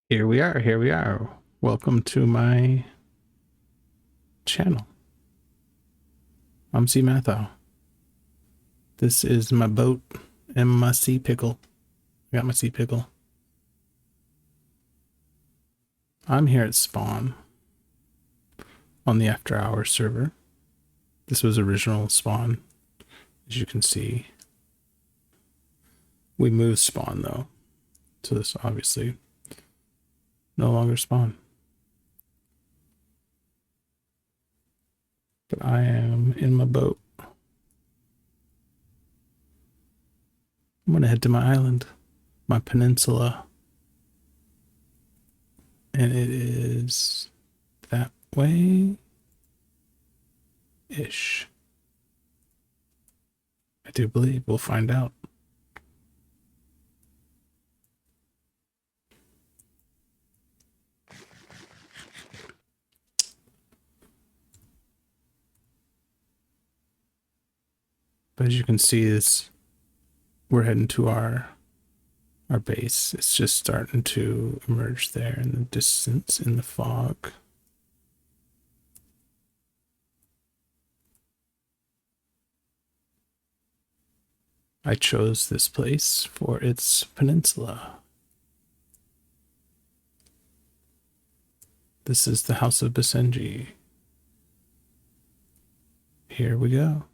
Here we are. Here we are. Welcome to my channel. I'm C Mathau. This is my boat and my sea pickle. I got my sea pickle. I'm here at spawn on the After Hours server. This was original spawn, as you can see. We moved spawn though, so this obviously no longer spawn. But I am in my boat. I'm gonna head to my island, my peninsula. And it is that way-ish. I do believe we'll find out. But as you can see, we're heading to our base. It's just starting to emerge there in the distance in the fog. I chose this place for its peninsula. This is the House of Basenji. Here we go.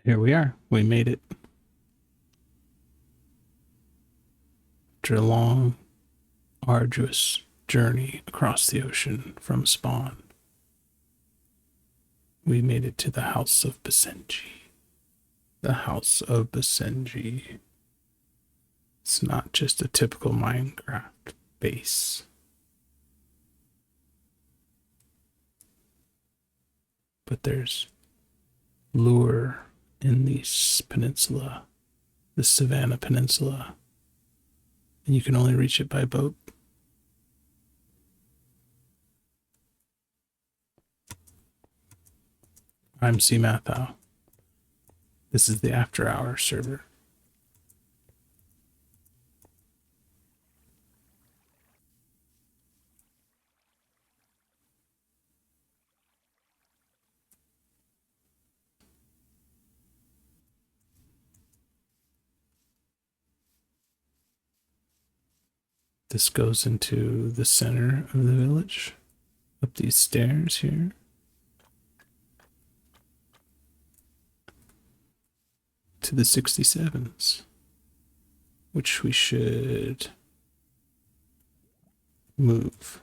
Here we are. We made it. After a long, arduous journey across the ocean from spawn, we made it to the House of Basenji. The House of Basenji. It's not just a typical Minecraft base, but there's lure in this peninsula, the Savannah Peninsula, and you can only reach it by boat. I'm C Mathau. This is the After Hours server. This goes into the center of the village, up these stairs here. To the 67s, which we should move.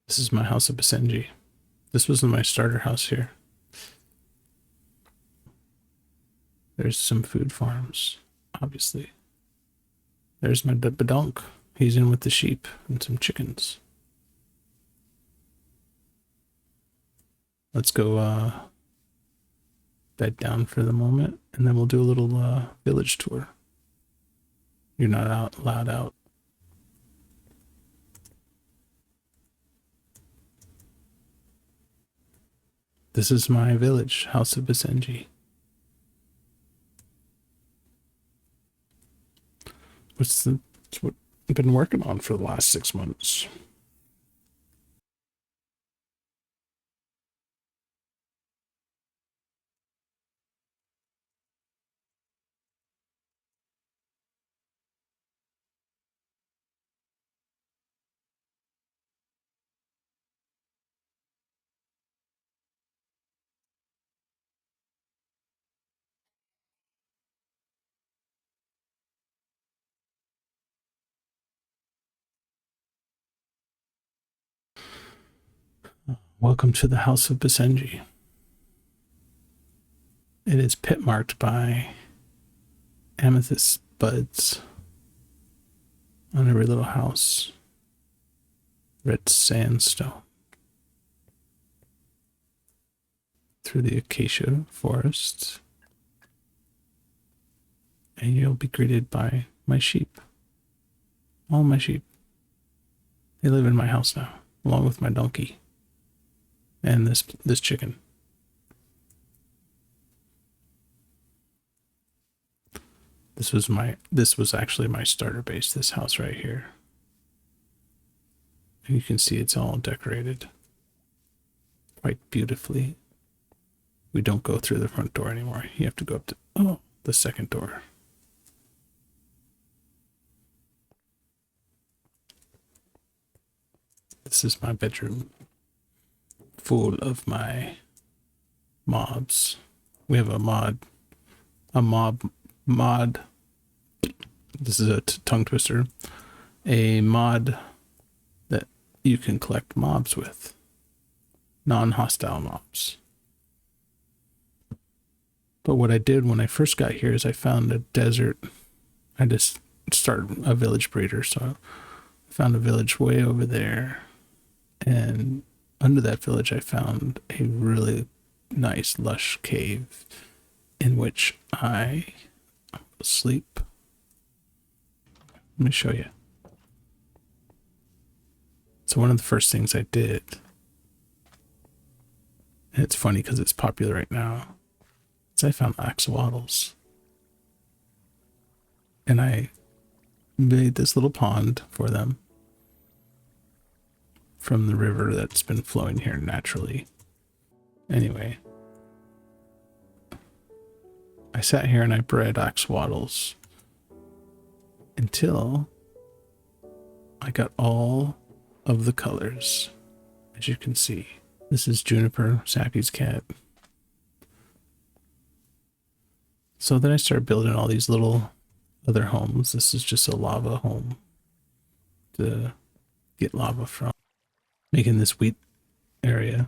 This is my House of Basenji. This was my starter house here. There's some food farms, obviously. There's my badonk. He's in with the sheep and some chickens. Let's go bed down for the moment, and then we'll do a little village tour. You're not allowed out. This is my village, House of Basenji. It's what I've been working on for the last 6 months. Welcome to the House of Basenji. It is pit marked by amethyst buds on every little house. Red sandstone. Through the acacia forest. and you'll be greeted by my sheep. All my sheep. They live in my house now, along with my donkey and this chicken. This was actually my starter base, this house right here. And you can see it's all decorated quite beautifully. We don't go through the front door anymore. You have to go up to the second door. This is my bedroom, full of my mobs. We have a mob. This is a tongue twister. A mod that you can collect mobs with. Non-hostile mobs. But what I did when I first got here is I found a desert. I just started a village breeder, so I found a village way over there. And under that village, I found a really nice, lush cave in which I sleep. Let me show you. So one of the first things I did, and it's funny because it's popular right now, is I found axolotls. And I made this little pond for them from the river that's been flowing here naturally. Anyway, I sat here and I bred axolotls until I got all of the colors, as you can see. This is Juniper, Sappy's cat. So then I started building all these little other homes. This is just a lava home to get lava from. Making this wheat area.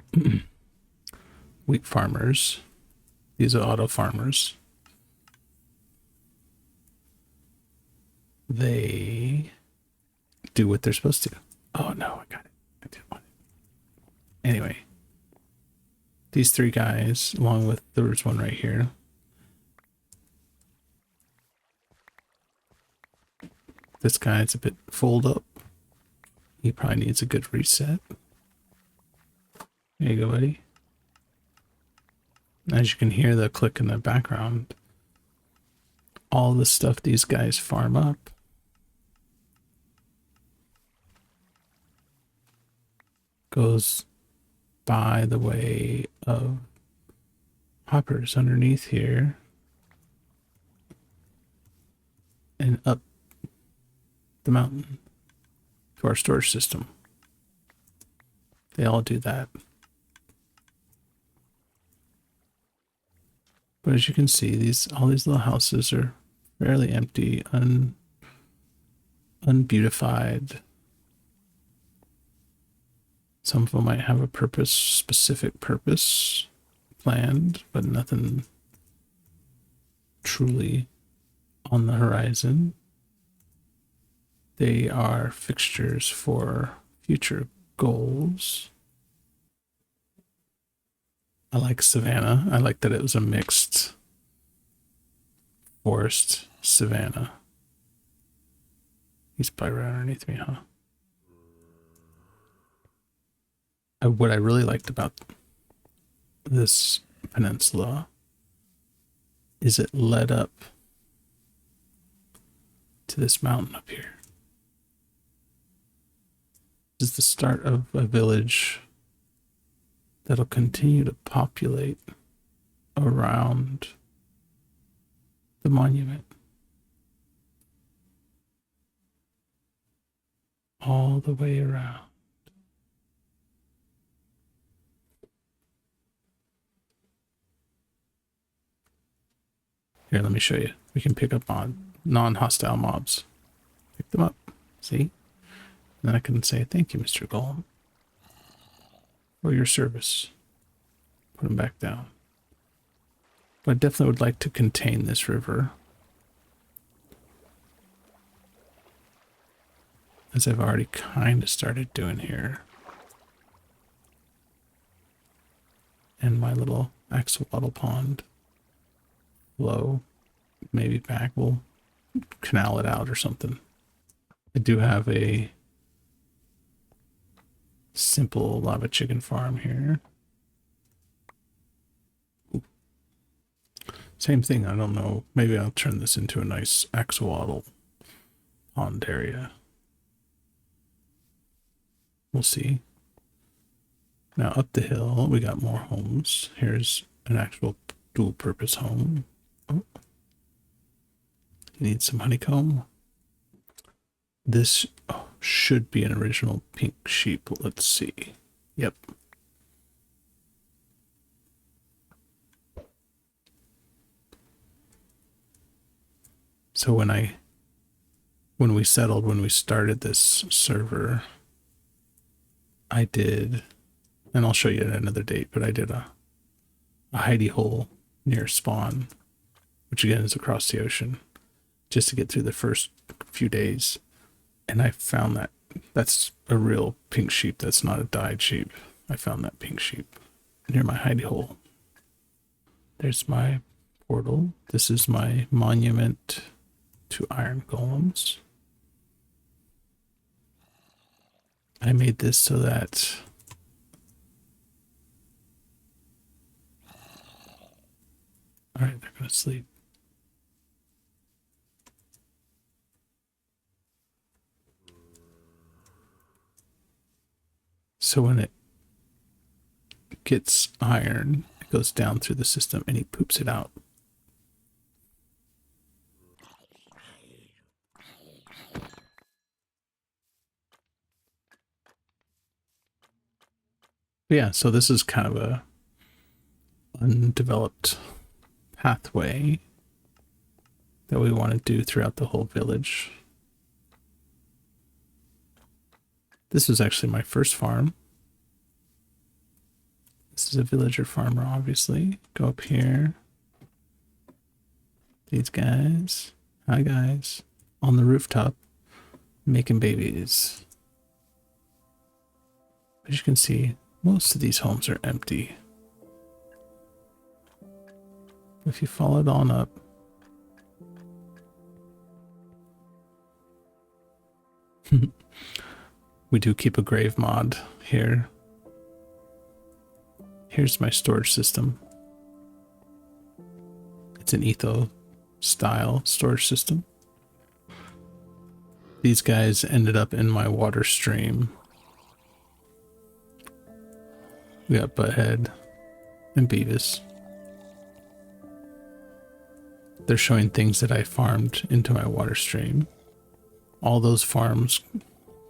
Wheat farmers. These are auto farmers. They do what they're supposed to. Oh no, I got it. I didn't want it. Anyway, these three guys, along with there's one right here. This guy's a bit fold up. He probably needs a good reset. There you go, buddy. As you can hear the click in the background, all the stuff these guys farm up goes by the way of hoppers underneath here and up the mountain to our storage system. They all do that. But as you can see, all these little houses are fairly empty, unbeautified. Some of them might have a specific purpose planned, but nothing truly on the horizon. They are fixtures for future goals. I like savanna. I like that it was a mixed forest savanna. He's probably right underneath me, huh? What I really liked about this peninsula is it led up to this mountain up here. This is the start of a village that'll continue to populate around the monument. All the way around. Here, let me show you. We can pick up on non-hostile mobs. Pick them up. See? And then I can say, thank you, Mr. Golem, for your service. Put them back down. But I definitely would like to contain this river, as I've already kind of started doing here. And my little axolotl pond flow maybe back. We'll canal it out or something. I do have a simple lava chicken farm here. Ooh. Same thing, I don't know. Maybe I'll turn this into a nice axolotl pond area. We'll see. Now up the hill, we got more homes. Here's an actual dual purpose home. Oh. Need some honeycomb. This should be an original pink sheep. Let's see. Yep. So when we started this server, I did, and I'll show you at another date, but I did a hidey hole near spawn, which again is across the ocean, just to get through the first few days. And I found that that's a real pink sheep. That's not a dyed sheep. I found that pink sheep near my hidey hole. There's my portal. This is my monument to iron golems. I made this so that all right, they're gonna sleep. So when it gets iron, it goes down through the system and he poops it out. But yeah, so this is kind of a undeveloped pathway that we want to do throughout the whole village. This is actually my first farm. This is a villager farmer, obviously. Go up here. These guys. Hi, guys. On the rooftop, making babies. As you can see, most of these homes are empty. If you follow it on up, we do keep a grave mod here. Here's my storage system. It's an etho style storage system. These guys ended up in my water stream. We got Butthead and Beavis. They're showing things that I farmed into my water stream. All those farms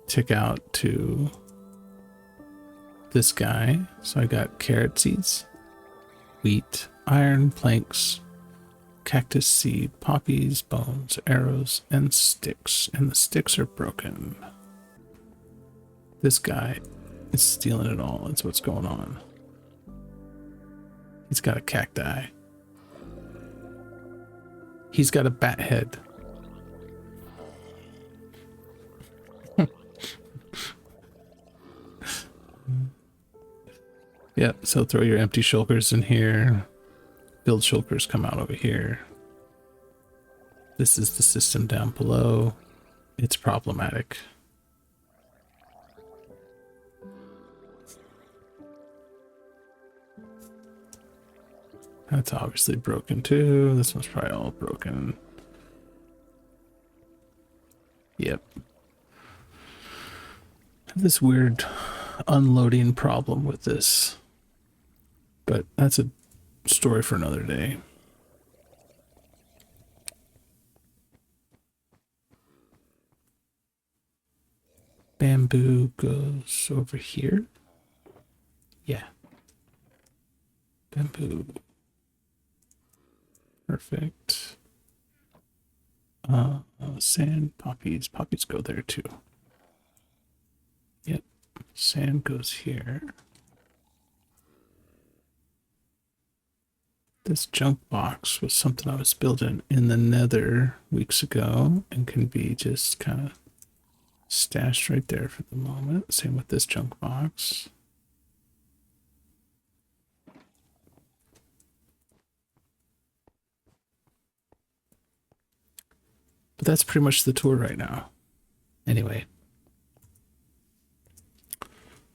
tick out to this guy. So I got carrot seeds, wheat, iron, planks, cactus seed, poppies, bones, arrows, and sticks. And the sticks are broken. This guy is stealing it all. That's what's going on. He's got a cacti. He's got a bat head. Yeah, so throw your empty shulkers in here. Build shulkers come out over here. This is the system down below. It's problematic. That's obviously broken too. This one's probably all broken. Yep. I have this weird unloading problem with this, but that's a story for another day. Bamboo goes over here. Yeah. Bamboo. Perfect. Sand, poppies. Poppies go there too. Yep. Sand goes here. This junk box was something I was building in the nether weeks ago and can be just kind of stashed right there for the moment. Same with this junk box. But that's pretty much the tour right now. Anyway,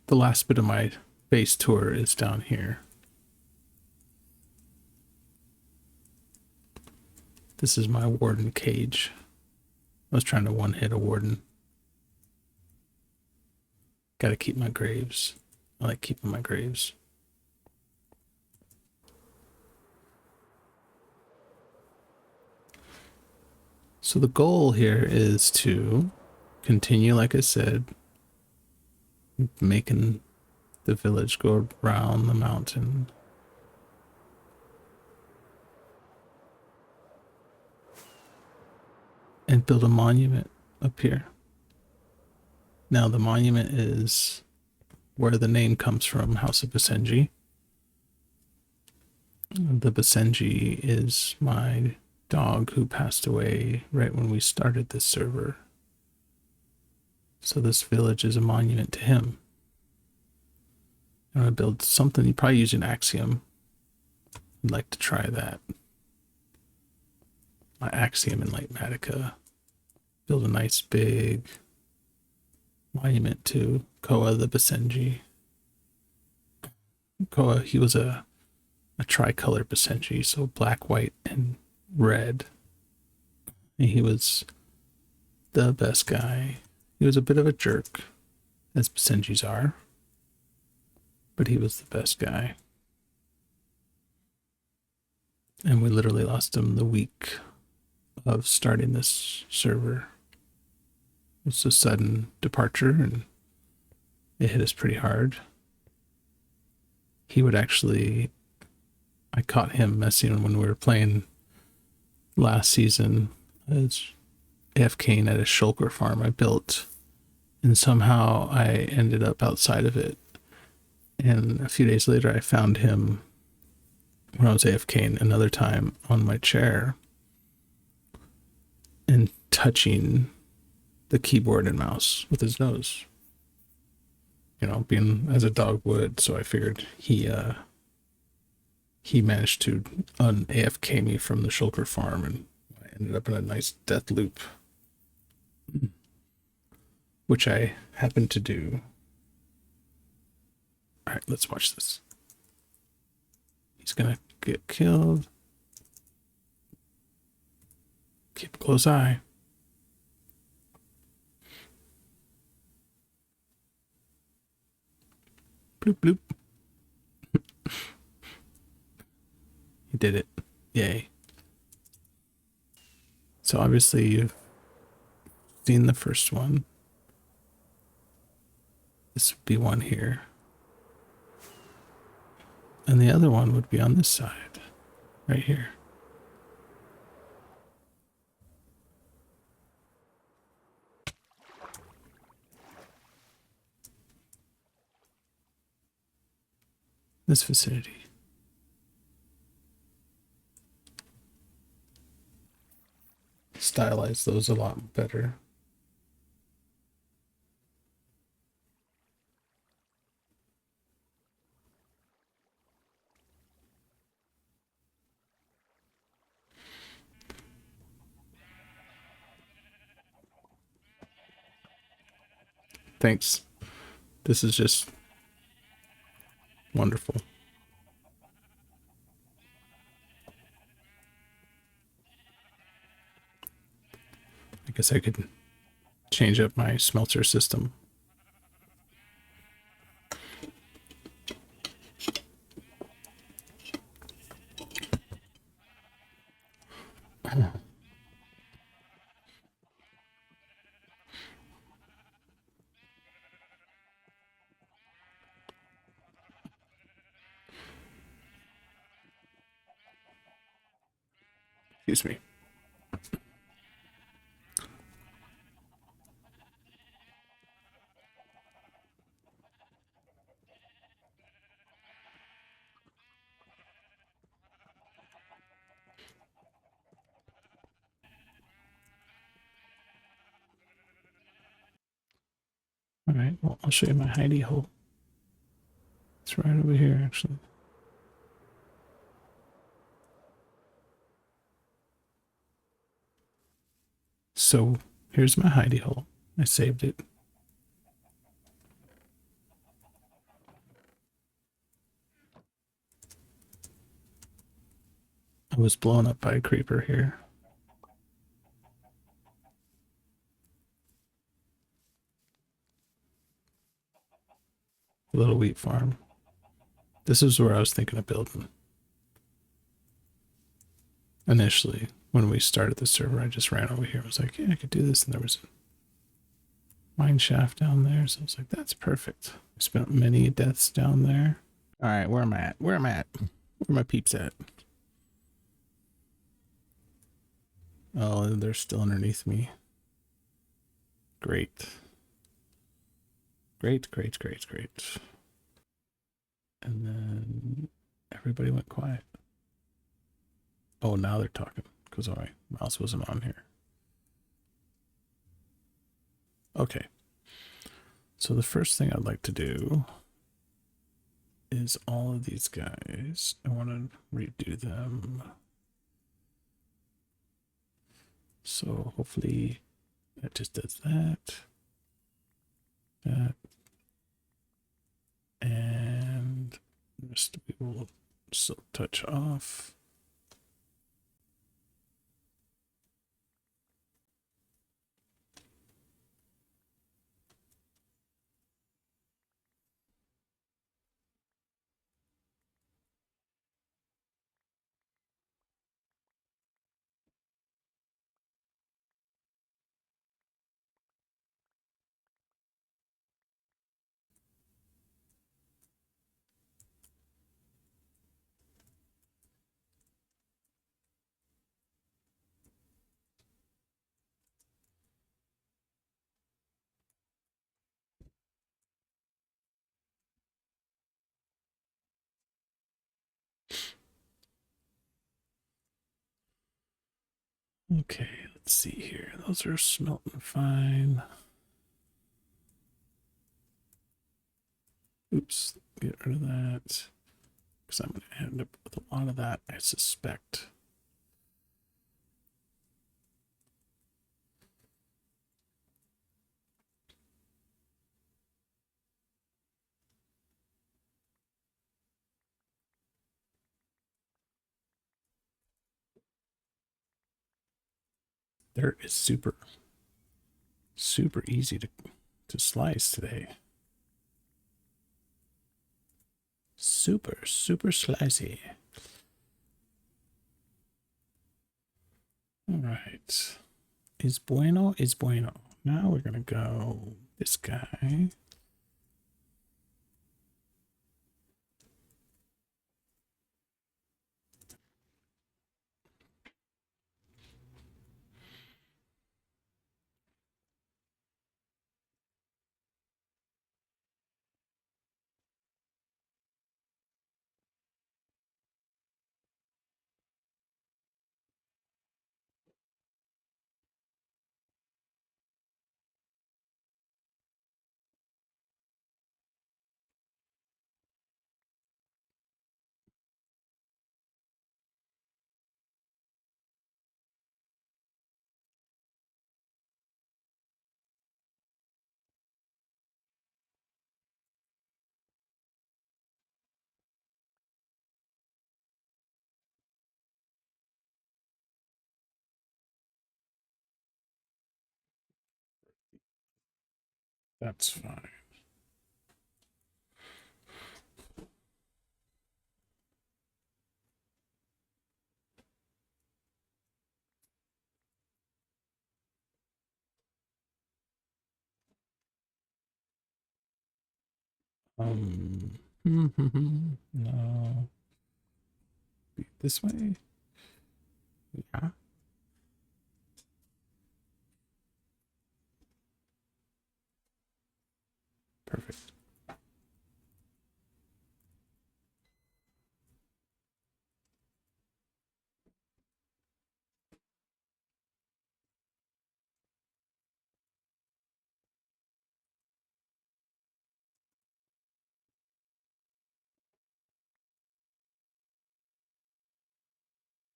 the last bit of my base tour is down here. This is my warden cage. I was trying to one-hit a warden. Gotta keep my graves. I like keeping my graves. So the goal here is to continue, like I said, making the village go around the mountain. And build a monument up here. Now the monument is where the name comes from, House of Basenji. The Basenji is my dog who passed away right when we started this server. So this village is a monument to him. I'm gonna build something, you probably use an axiom. I'd like to try that. My axiom in MathauCraft. Build a nice big monument to Koa the Basenji. Koa, he was a tricolor Basenji, so black, white, and red. And he was the best guy. He was a bit of a jerk, as Basenjis are, but he was the best guy. And we literally lost him the week of starting this server. It's a sudden departure, and it hit us pretty hard. He would actually, I caught him messing when we were playing last season as AFKing at a shulker farm I built, and somehow I ended up outside of it. And a few days later I found him when I was AFKing another time on my chair and touching the keyboard and mouse with his nose, you know, being as a dog would. So I figured he managed to un-AFK me from the shulker farm, and I ended up in a nice death loop, which I happened to do. All right, let's watch this. He's gonna get killed. Keep a close eye. Bloop, bloop. He did it. Yay. So obviously you've seen the first one. This would be one here. And the other one would be on this side, right here. This vicinity. Stylize those a lot better. Thanks. This is just wonderful. I guess I could change up my smelter system. Excuse me. All right, well, I'll show you my hidey hole. It's right over here, actually. So here's my hidey hole. I saved it. I was blown up by a creeper here. A little wheat farm. This is where I was thinking of building. Initially, when we started the server, I just ran over here. I was like, yeah, I could do this. And there was a mine shaft down there. So I was like, that's perfect. I spent many deaths down there. All right, where am I at? Where am I at? Where my peeps at? Oh, they're still underneath me. Great. Great, great, great, great. And then everybody went quiet. Oh, now they're talking because my mouse wasn't on here. Okay. So the first thing I'd like to do is all of these guys. I want to redo them. So hopefully that just does that. That. And just we will silk touch off. Okay, let's see here. Those are smelting fine. Oops, get rid of that. Because I'm going to end up with a lot of that, I suspect. Dirt is super easy to slice today. Super slicey. All right. Is bueno. Now we're going to go this guy. That's fine. No. This way? Yeah. Perfect.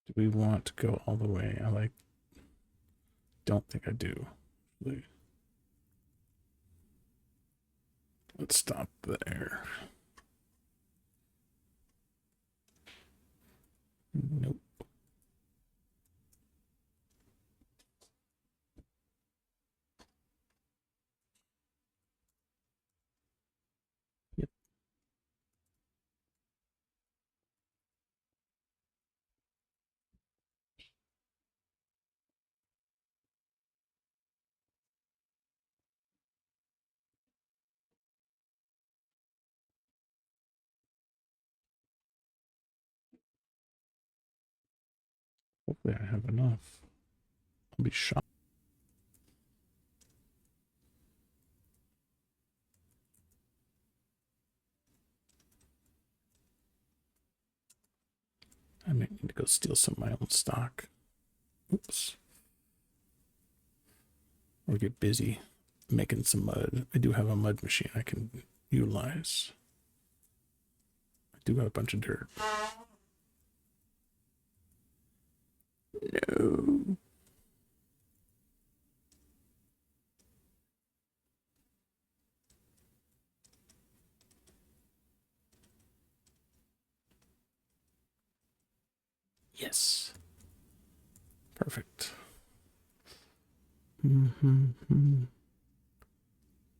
Do we want to go all the way? I don't think I do. Let's stop there. Nope. Yep. Hopefully I have enough. I'll be shocked. I might need to go steal some of my own stock. Oops. Or get busy making some mud. I do have a mud machine I can utilize. I do have a bunch of dirt. No. Yes. Perfect.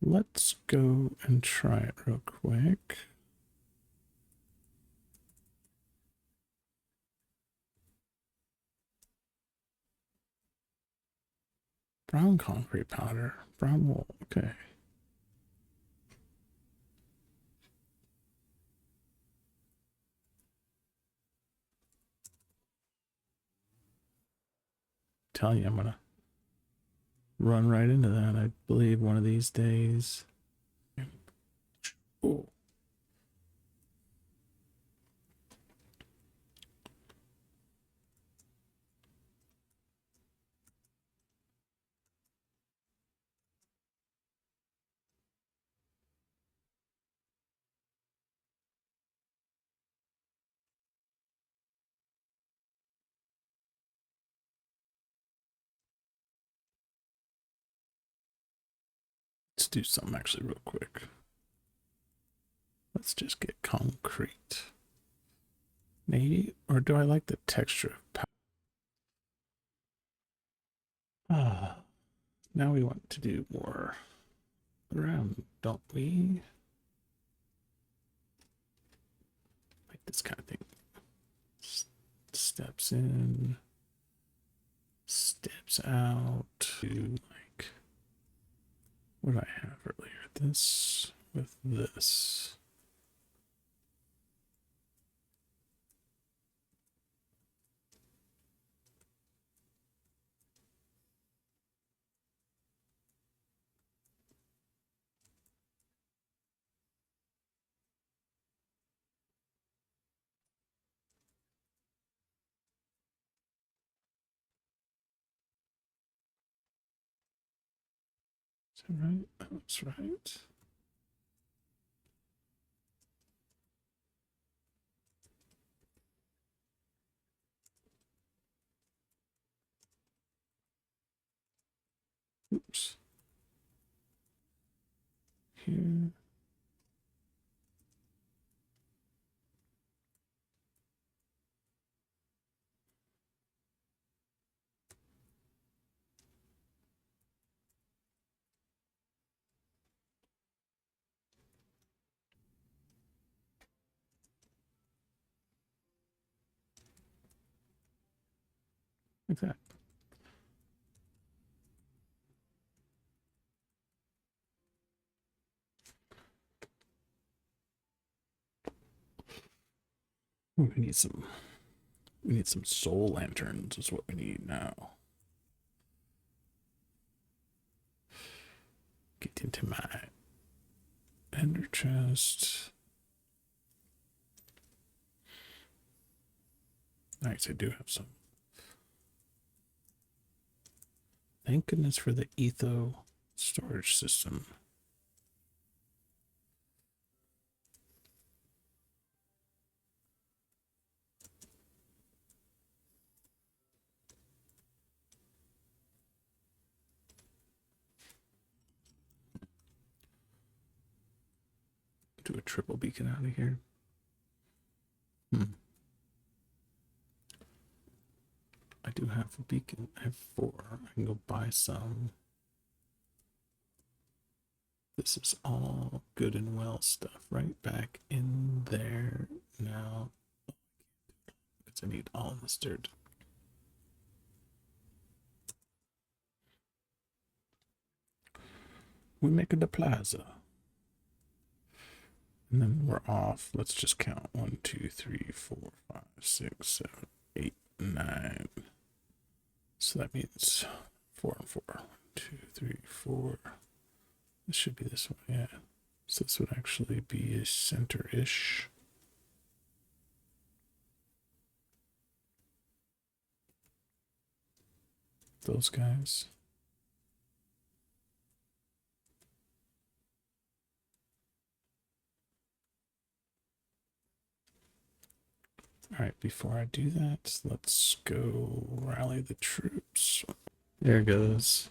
Let's go and try it real quick. Brown concrete powder. Brown wool. Okay. Tell you, I'm gonna run right into that, I believe, one of these days. Oh. Let's do something actually real quick. Let's just get concrete. Maybe, or do I like the texture of powder? Ah, now we want to do more around, don't we? Like this kind of thing. Steps in, steps out. To like, what did I have earlier? This with this. Is that right? That's right. Oops. Here. Like that. We need some soul lanterns is what we need now. Get into my ender chest. Nice, I do have some. Thank goodness for the etho storage system. do a triple beacon out of here. I do have a beacon. I have 4. I can go buy some. This is all good and well stuff right back in there now. Because I need all this dirt. We make it a plaza. And then we're off. Let's just count 1, 2, 3, 4, 5, 6, 7, 8, 9. So that means 4 and 4. 1, 2, 3, 4. This should be this one, yeah. So this would actually be a center-ish. Those guys. All right, before I do that, let's go rally the troops. There it goes.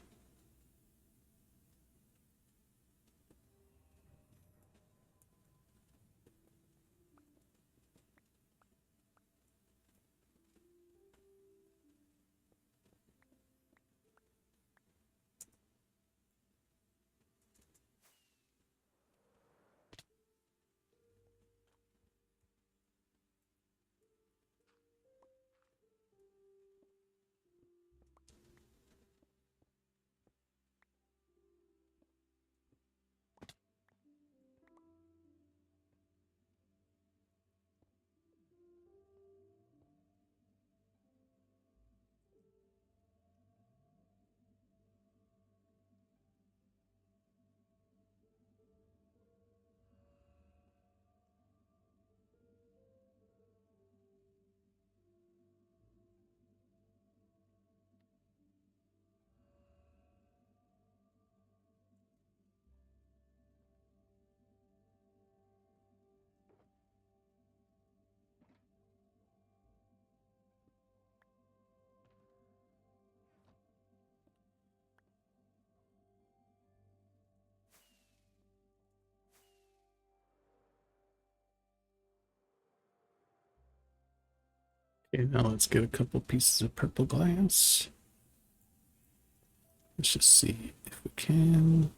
Okay, now let's get a couple pieces of purple glass. Let's just see if we can.